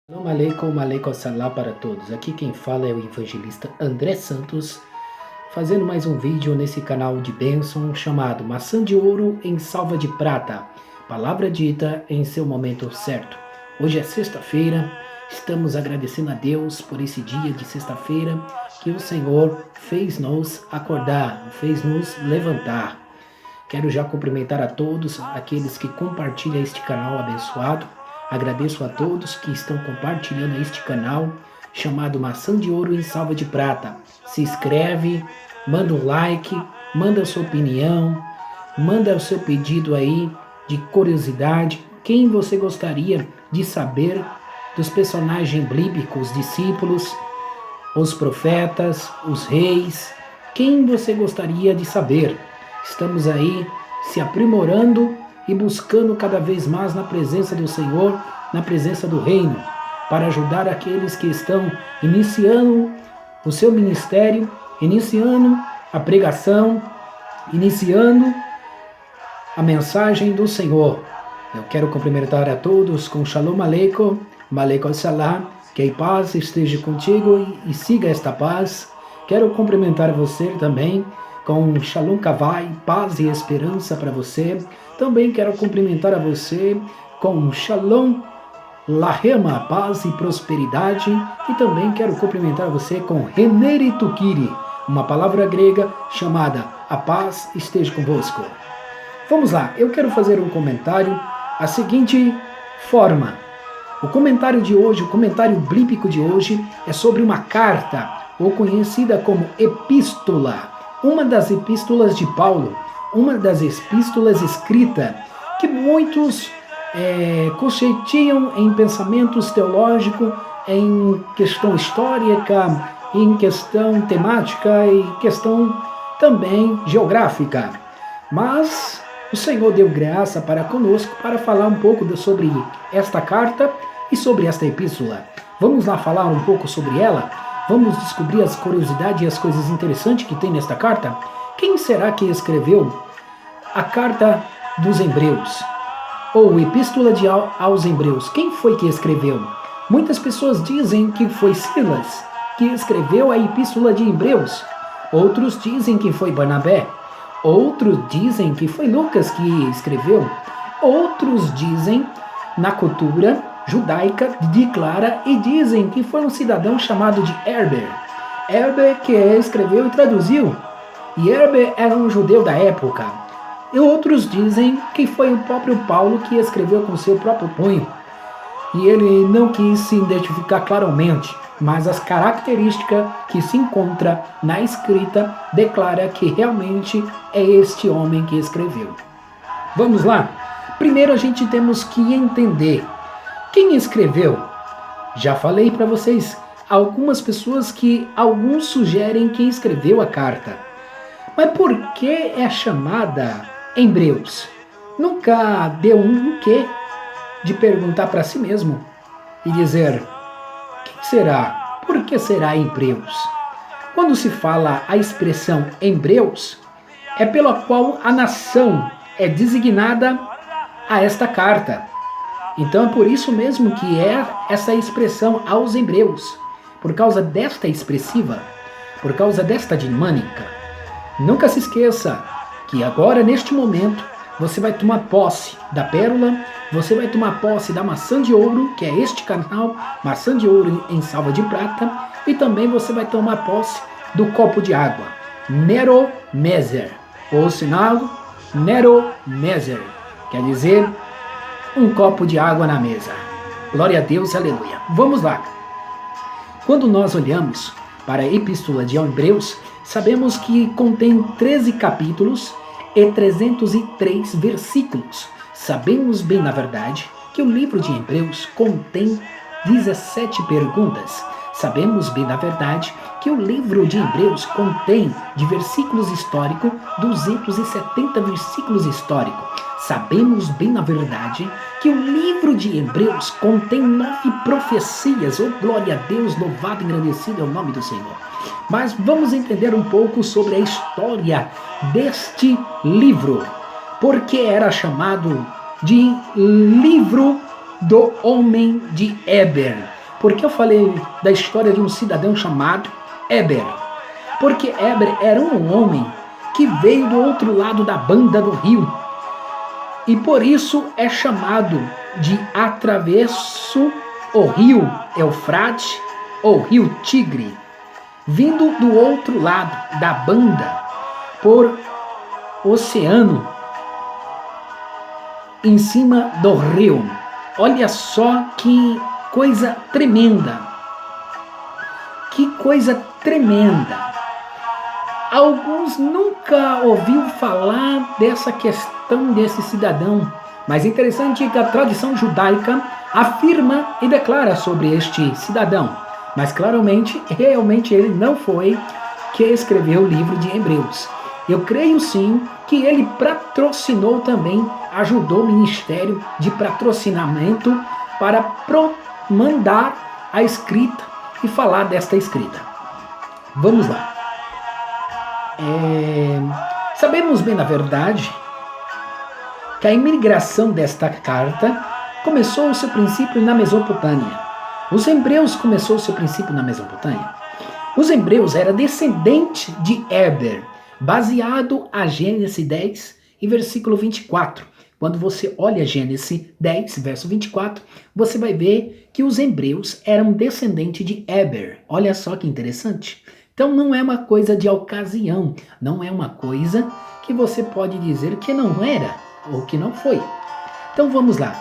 Shalom aleikum, aleikum assalam para todos. Aqui quem fala é o evangelista André Santos, fazendo mais um vídeo nesse canal de bênção chamado Maçã de Ouro em Salva de Prata, palavra dita em seu momento certo. Hoje é sexta-feira, estamos agradecendo a Deus por esse dia de sexta-feira que o Senhor fez nos acordar, fez nos levantar. Quero já cumprimentar a todos aqueles que compartilham este canal abençoado. Agradeço a todos que estão compartilhando este canal chamado Maçã de Ouro em Salva de Prata. Se inscreve, manda um like, manda a sua opinião, manda o seu pedido aí de curiosidade. Quem você gostaria de saber dos personagens bíblicos, discípulos, os profetas, os reis? Quem você gostaria de saber? Estamos aí se aprimorando e buscando cada vez mais na presença do Senhor, na presença do Reino, para ajudar aqueles que estão iniciando o seu ministério, iniciando a pregação, iniciando a mensagem do Senhor. Eu quero cumprimentar a todos com Shalom aleikum, aleikum assalam, que a paz esteja contigo e siga esta paz. Quero cumprimentar você também com Shalom Kavai, paz e esperança para você. Também quero cumprimentar a você com Shalom Lahema, paz e prosperidade. E também quero cumprimentar você com Reneri Tukiri, uma palavra grega chamada a paz esteja convosco. Vamos lá, eu quero fazer um comentário a seguinte forma. O comentário de hoje, o comentário bíblico de hoje é sobre uma carta, ou conhecida como epístola. Uma das epístolas de Paulo, uma das epístolas escritas, que muitos conceitam em pensamentos teológicos, em questão histórica, em questão temática e questão também geográfica. Mas o Senhor deu graça para conosco para falar um pouco sobre esta carta e sobre esta epístola. Vamos lá falar um pouco sobre ela? Vamos descobrir as curiosidades e as coisas interessantes que tem nesta carta? Quem será que escreveu a carta dos Hebreus? Ou Epístola aos Hebreus? Quem foi que escreveu? Muitas pessoas dizem que foi Silas que escreveu a Epístola de Hebreus. Outros dizem que foi Barnabé. Outros dizem que foi Lucas que escreveu. Outros dizem, na cultura judaica, declara e dizem que foi um cidadão chamado de Heber. Heber que escreveu e traduziu. E Heber era um judeu da época. E outros dizem que foi o próprio Paulo que escreveu com seu próprio punho. E ele não quis se identificar claramente, mas as características que se encontra na escrita declara que realmente é este homem que escreveu. Vamos lá? Primeiro a gente temos que entender quem escreveu. Já falei para vocês, algumas pessoas que alguns sugerem quem escreveu a carta. Mas por que é chamada Hebreus? Nunca deu um quê de perguntar para si mesmo e dizer, quem será? Por que será Hebreus? Quando se fala a expressão Hebreus, é pela qual a nação é designada a esta carta. Então é por isso mesmo que é essa expressão aos Hebreus, por causa desta expressiva, por causa desta dinâmica. Nunca se esqueça que agora, neste momento, você vai tomar posse da pérola, você vai tomar posse da maçã de ouro, que é este canal, Maçã de Ouro em Salva de Prata, e também você vai tomar posse do copo de água, Nero Meser, ou sinal Nero Meser, quer dizer, um copo de água na mesa. Glória a Deus, aleluia. Vamos lá. Quando nós olhamos para a Epístola de Hebreus, sabemos que contém 13 capítulos e 303 versículos. Sabemos bem, na verdade, que o livro de Hebreus contém 17 perguntas. Sabemos bem, na verdade, que o livro de Hebreus contém de versículos históricos 270 versículos históricos. Sabemos bem, na verdade, que o livro de Hebreus contém 9 profecias. Oh, glória a Deus, louvado e engrandecido é o nome do Senhor. Mas vamos entender um pouco sobre a história deste livro. Porque era chamado de livro do homem de Heber. Por que eu falei da história de um cidadão chamado Eber? Porque Eber era um homem que veio do outro lado da banda do rio. E por isso é chamado de atravesso o rio Eufrate ou rio Tigre, vindo do outro lado da banda por oceano em cima do rio. Olha só que coisa tremenda. Que coisa tremenda. Alguns nunca ouviram falar dessa questão desse cidadão, mas é interessante que a tradição judaica afirma e declara sobre este cidadão, mas claramente, realmente ele não foi que escreveu o livro de Hebreus. Eu creio sim que ele patrocinou também, ajudou o ministério de patrocinamento para mandar a escrita e falar desta escrita. Vamos lá. Sabemos bem, na verdade, que a imigração desta carta começou o seu princípio na Mesopotâmia. Os hebreus começou o seu princípio na Mesopotâmia. Os hebreus eram descendentes de Eber, baseado a Gênesis 10 e versículo 24. Quando você olha Gênesis 10, verso 24, você vai ver que os hebreus eram descendentes de Eber. Olha só que interessante. Então não é uma coisa de ocasião, não é uma coisa que você pode dizer que não era ou que não foi. Então vamos lá.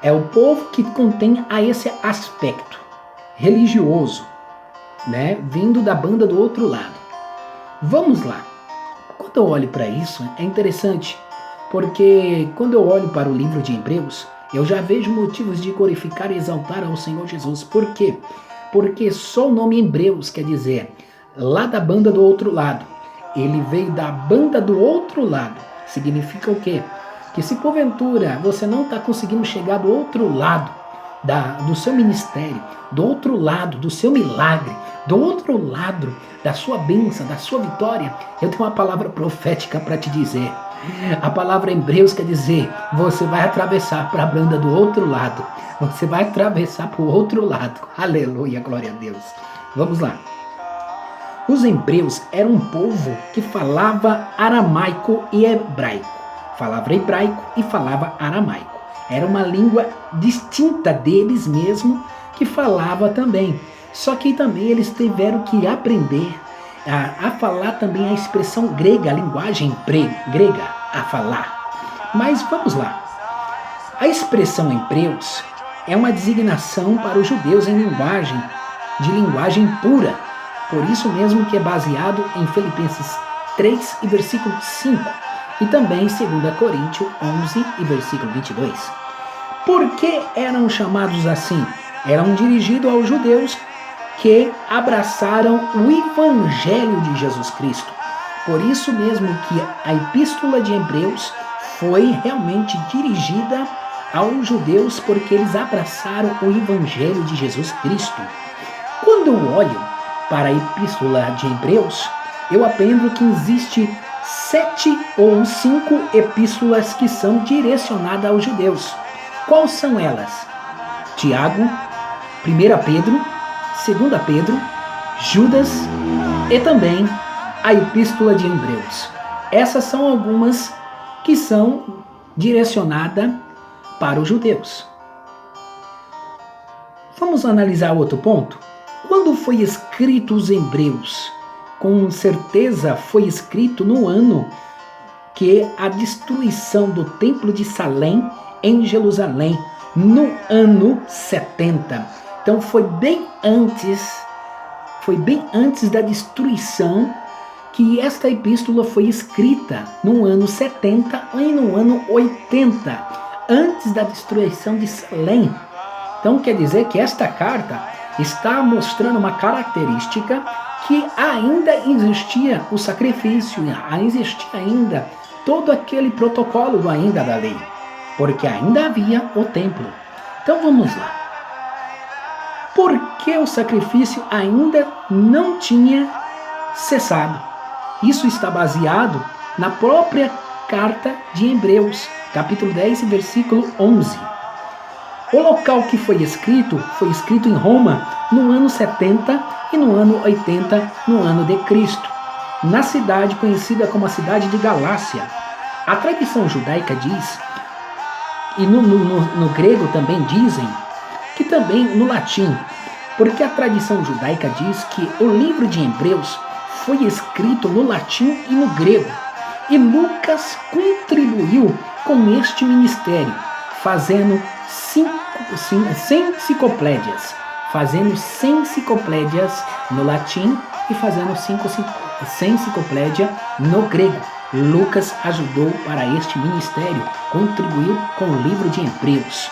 É o povo que contém a esse aspecto religioso, né, vindo da banda do outro lado. Vamos lá. Quando eu olho para isso, é interessante, porque quando eu olho para o livro de Hebreus, eu já vejo motivos de glorificar e exaltar ao Senhor Jesus. Por quê? Porque só o nome Hebreus quer dizer lá da banda do outro lado. Ele veio da banda do outro lado. Significa o quê? Que se porventura você não está conseguindo chegar do outro lado do seu ministério, do outro lado do seu milagre, do outro lado da sua bênção, da sua vitória, eu tenho uma palavra profética para te dizer. A palavra Hebreus quer dizer, você vai atravessar para a banda do outro lado. Você vai atravessar para o outro lado. Aleluia, glória a Deus. Vamos lá. Os hebreus eram um povo que falava aramaico e hebraico. Falava hebraico e falava aramaico. Era uma língua distinta deles mesmo que falava também. Só que também eles tiveram que aprender a falar também a expressão grega, a linguagem grega a falar. Mas vamos lá. A expressão hebreus é uma designação para os judeus em linguagem pura. Por isso mesmo que é baseado em Filipenses 3 e versículo 5 e também 2 Coríntios 11 e versículo 22. Por que eram chamados assim? Eram dirigidos aos judeus que abraçaram o Evangelho de Jesus Cristo. Por isso mesmo que a Epístola de Hebreus foi realmente dirigida aos judeus, porque eles abraçaram o Evangelho de Jesus Cristo. Quando eu olho para a Epístola de Hebreus, eu aprendo que existe 7 ou 5 epístolas que são direcionadas aos judeus. Quais são elas? Tiago, 1 Pedro, 2 Pedro, Judas e também a Epístola de Hebreus. Essas são algumas que são direcionadas para os judeus. Vamos analisar outro ponto? Quando foi escrito os Hebreus? Com certeza foi escrito no ano que a destruição do templo de Salém em Jerusalém, no ano 70. Então foi bem antes da destruição que esta epístola foi escrita, no ano 70 e no ano 80, antes da destruição de Salém. Então quer dizer que esta carta está mostrando uma característica que ainda existia o sacrifício, existia ainda todo aquele protocolo ainda da lei, porque ainda havia o templo. Então vamos lá. Por que o sacrifício ainda não tinha cessado? Isso está baseado na própria carta de Hebreus, capítulo 10, versículo 11. O local que foi escrito em Roma no ano 70 e no ano 80 no ano de Cristo, na cidade conhecida como a cidade de Galácia. A tradição judaica diz, e no grego também dizem, que também no latim, porque a tradição judaica diz que o livro de Hebreus foi escrito no latim e no grego, e Lucas contribuiu com este ministério, fazendo 100 enciclopédias, no latim e fazendo 100 enciclopédias no grego. Lucas ajudou para este ministério, contribuiu com o livro de Hebreus.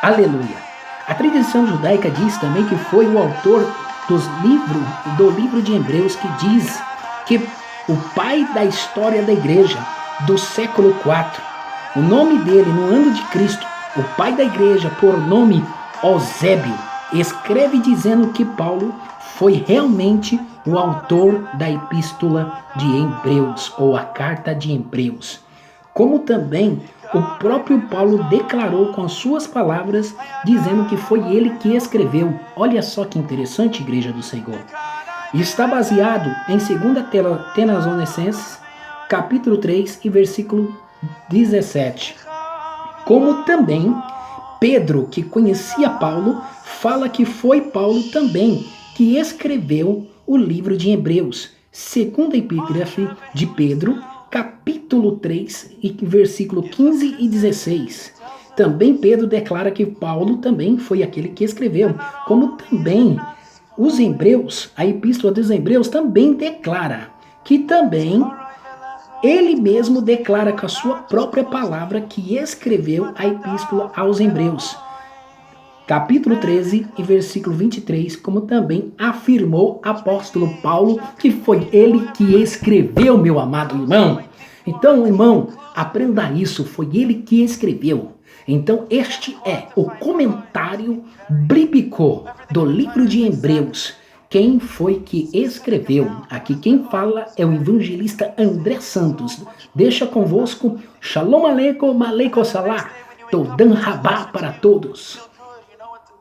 Aleluia! A tradição judaica diz também que foi o autor do livro de Hebreus, que diz que o pai da história da igreja do século IV, o nome dele no ano de Cristo, o pai da igreja, por nome Eusébio, escreve dizendo que Paulo foi realmente o autor da epístola de Hebreus, ou a carta de Hebreus. Como também o próprio Paulo declarou com as suas palavras, dizendo que foi ele que escreveu. Olha só que interessante, Igreja do Senhor. Está baseado em 2 Tessalonicenses, capítulo 3 e versículo 17. Como também Pedro, que conhecia Paulo, fala que foi Paulo também que escreveu o livro de Hebreus, segunda epígrafe de Pedro, capítulo 3, e versículo 15 e 16. Também Pedro declara que Paulo também foi aquele que escreveu, como também os Hebreus, a epístola dos Hebreus também declara que também ele mesmo declara com a sua própria palavra que escreveu a epístola aos Hebreus, capítulo 13 e versículo 23, como também afirmou apóstolo Paulo, que foi ele que escreveu, meu amado irmão. Então, irmão, aprenda isso, foi ele que escreveu. Então, este é o comentário bíblico do livro de Hebreus. Quem foi que escreveu? Aqui quem fala é o evangelista André Santos. Deixa convosco, Shalom Aleikum, Aleikum Salah, Todan Rabá para todos.